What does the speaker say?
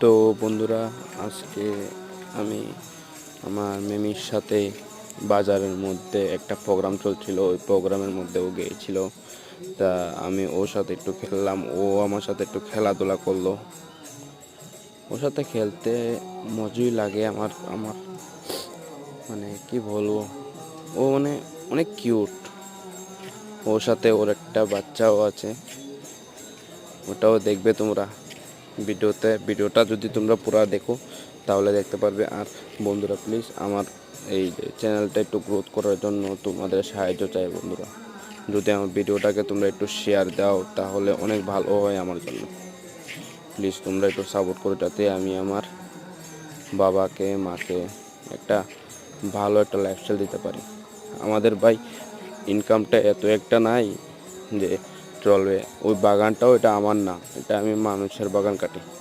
তো বন্ধুরা, আজকে আমি আমার মেমির সাথে বাজারের মধ্যে একটা প্রোগ্রাম চলছিল। ওই প্রোগ্রামের মধ্যে ও গিয়েছিল। তা আমি ওর সাথে একটু খেললাম, ও আমার সাথে একটু খেলাধুলা করলো। ওর সাথে খেলতে মজাই লাগে আমার আমার মানে কি বলবো, ও মানে অনেক কিউট। ওর সাথে ওর একটা বাচ্চাও আছে, ওটাও দেখবে তোমরা ভিডিওটা যদি তোমরা পুরো দেখো তাহলে দেখতে পারবে। আর বন্ধুরা, প্লিজ আমার এই চ্যানেলটা একটু গ্রোথ করার জন্য তোমাদের সাহায্য চাই বন্ধুরা। যদি আমার ভিডিওটাকে তোমরা একটু শেয়ার দাও তাহলে অনেক ভালো হয় আমার জন্য। প্লিজ তোমরা একটু সাপোর্ট করো যাতে আমি আমার বাবাকে মাকে একটা ভালো একটা লাইফস্টাইল দিতে পারি। আমাদের ভাই ইনকামটা এত একটা নাই যে চলবে। ওই বাগানটাও এটা আমার না, এটা আমি মানুষের বাগান কাটি।